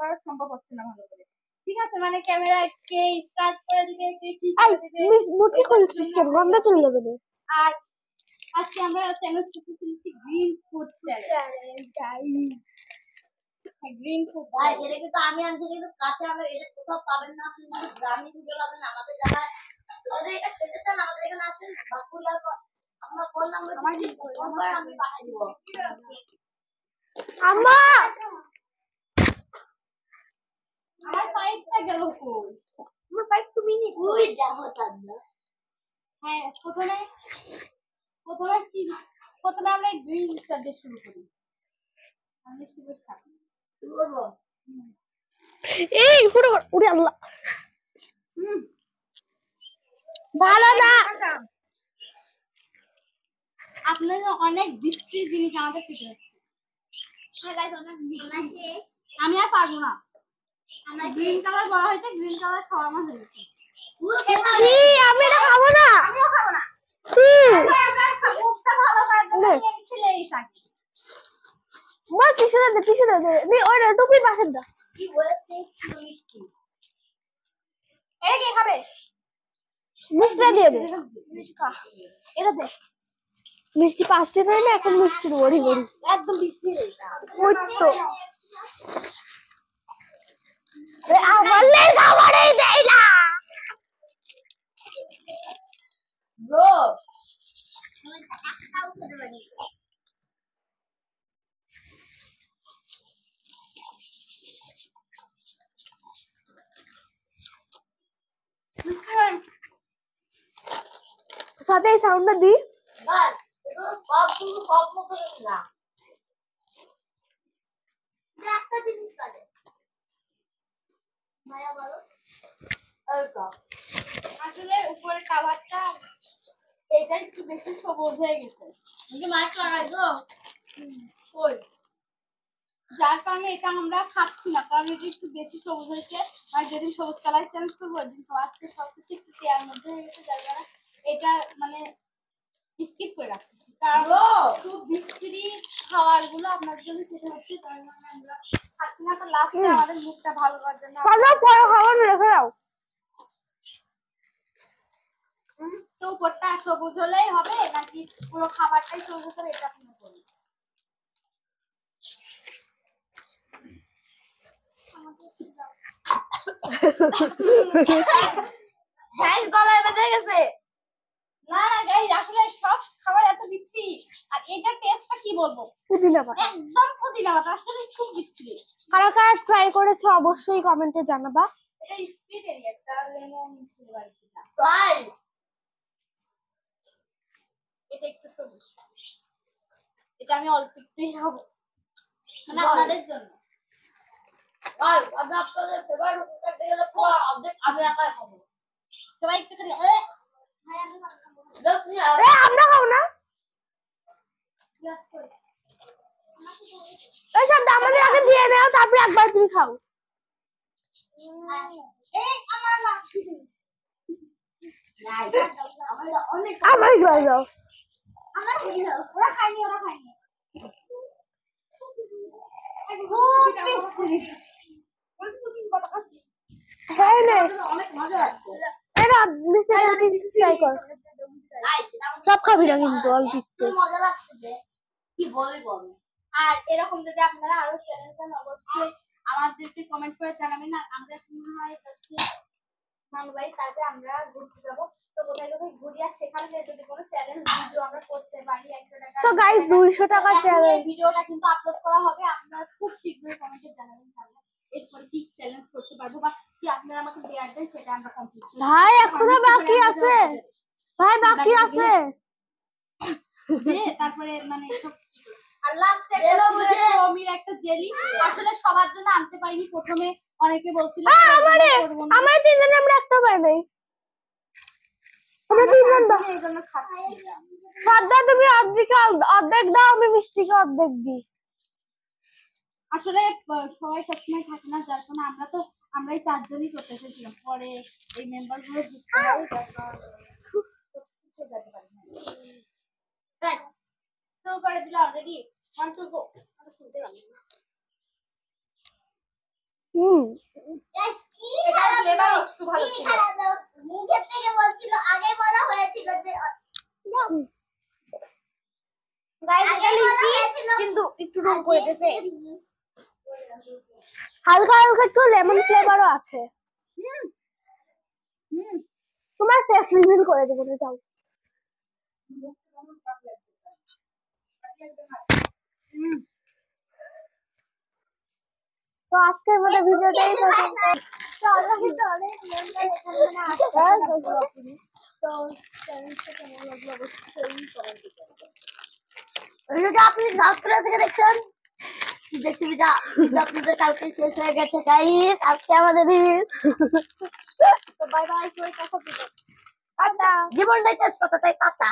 করা সম্ভব হচ্ছে না ভালো করে। ঠিক আছে, মানে ক্যামেরা কে স্টার্ট করে দিবে, কে কি করে দিবে, মুটি কোন সিস্টেম বন্ধ চলে যাবে। আর আজকে আমরা চ্যালেঞ্জ করতেছি green food challenge guys. Green food guys, এটা কিন্তু আমি আনছি, কিন্তু কাছে আমরা এটা কোথাও পাবেন না, আপনি গ্রামে খুঁজে পাবেন আমাদের জায়গায়। যদি এটা খেতে চান আমাদের এখানে আসেন, বাকুলার আপনার ফোন নাম্বার আমি পাঠিয়ে দিব। আম্মা আমার পাইপটা গেল কই? আমার পাইপ তুমি নিছো? ওই দেখো তাহলে। হ্যাঁ, প্রথমে আমরা গ্রিলটা দিয়ে শুরু করি। আমি শুরু করব। এই পুরো উড়ে আল্লাহ ভালো না। আপনাদের অনেক বিশ্রী জিনিস আমাদের খেতে হচ্ছে। আমি আর পারবো না। গ্রিন কালার বলা হয়েছে, গ্রিন কালার খাওয়া আমার হয়ে গেছে। আমি এটা খাবো না। আমিও খাবো না। ভালো করার জন্য আমি ছেলে এই শাক। বল টিস্যু দে ওই টুপি পাশে দাও। কি বলেছে মিষ্টি? এটা কে খাবে? মিষ্টি দিয়ে দে। এটা দে। মিষ্টি পাশে না এখন মিষ্টি বড়ি একদম বিশ্রী এটা। ওই তো আমারলে খাবারই দেই না ব্রো। সাথে এই সাউন্ডটা দি। বাস সব মুখে না। একটা জিনিস করে মায়া বলো। আসলে উপরে খাবারটা এটা একটু বেশি সবুজ হয়ে গেছে। মাছ লাগাই তো ওই যার কারণে এটা আমরা খাচ্ছি না, কারণ এটা একটু বেশি সবুজ হয়েছে। আর যেদিন সবুজ কালার চেঞ্জ করবো ওইদিন তো আজকে সবকিছু একটু তেয়ার মধ্যে হয়ে গেছে, যার কারণে এটা মানে স্কিপ করে রাখতেছি। কারণ খুব বিশ্রী খাবার গুলো আপনার জন্য খেতে হচ্ছে, তার মানে আমরা খাচ্ছি না। তো লাস্টে আমাদের মুখটা ভালো করার জন্য খাবার রেখে দাও। তো উপরটা সবুজ হলেই হবে নাকি পুরো খাবারটাই সবুজ হবে, এটা আপনি বলুন। গাইস গলায় বেঁধে গেছে। না না গাইস, আসলে সব খাবার এত দিচ্ছি, আর এটা টেস্টটা কি বলবো, পুদিনা পাতা একদম পুদিনা পাতা, আসলে খুব দিচ্ছি। কারা কারা ট্রাই করেছো অবশ্যই কমেন্টে জানাবা। এটা স্পিড একটা লেমন ফ্লেভার দিটা ট্রাই। এটা একটু সবুজ, এটা আমি অল্প একটুই খাবো, মানে আপনাদের জন্য। ভাই আমি আপনাদের ফেভারিট রুটিটা দিয়ে গেলে পুরো অর্ধেক আমি একাই খাবো। সবাই একটু করে আমরা খাও না এই সব আমাদের আগে দিয়ে দাও, তারপরে একবার তুমি খাও। এই আমার লাঠি অনেক আমার গায়ে দাও। আমার ওরা খায়নি, ওরা খায়নি। অনেক মজা লাগছে। সব খাবি না কিন্তু অল্প একটু। মজা লাগছে কি বলবো। আর এরকম যদি আপনারা আরো চ্যানেল চান অবশ্যই আমাদেরকে কমেন্ট করে জানাবেন। আর আমরা মনে হয় মানবাই তারপরে আমরা ঘুরতে যাবো। তো কোথায় কোথায় ঘুরি, আর সেখানে যদি কোনো চ্যালেঞ্জ ভিডিও আমরা করতে পারি 100 টাকা। সো গাইস 200 টাকা চ্যালেঞ্জ ভিডিওটা কিন্তু আপলোড করা হবে, আপনারা খুব শীঘ্রই কমেন্টে জানাবেন এরপর কি চ্যালেঞ্জ করতে পারবো বা কি আপনারা আমাকে দেয়ার দেন, সেটা আমরা কমপ্লিট করব। ভাই এখনো বাকি আছে, ভাই বাকি আছে। তারপরে মানে আর লাস্টে একটা জেলি, আসলে সবার জন্য আনতে পারিনি। প্রথমে অনেকে বলছিল আমার তিনজন আমরা রাখতে পারি নাই, আমরা তিনজন দাও। এইজন্য খাচ্ছি। সাদা তুমি অর্ধেক দাও, আমি মিষ্টিকে অর্ধেক দিই। আসলে সবাই সবসময় থাকে না, যার কারণে আমরাই 4 জনই করতে এসেছিলাম। পরে এই মেম্বার গুলো যুক্ত হয়, যার কারণে যেতে পারি না। দেখ শুরু করে দিল অলরেডি। 1 2 গো। আমি শুনতে পারি না। এটার ফ্লেভার একটু ভালো ছিল। মুখের থেকে বলছিল, আগে বলা হয়েছিল যে কিন্তু একটু রং করে দিয়েছে। হালকা হালকা একটু লেমন ফ্লেভারও আছে। তোমার ফেস রিভিল করে দেবো না, যাও। তো আজকের মতো ভিডিওটা এই পর্যন্ত। তো আল্লাহ কিন্তু অনেক মেম্বার এখানে মানে আসছে। তো চ্যানেলটা কেমন লাগলো অবশ্যই কমেন্ট করবেন। ভিডিওটা আপনি সাউথ কোরিয়া থেকে দেখছেন, দেশি ভিডিও আপনাদের কালকে শেষ হয়ে গেছে গাইস, আজকে আমাদের তো বাই বাই, সবাই কথা দিবেন। টাটা। জীবনটাই তেজপাতা, তাই পাতা।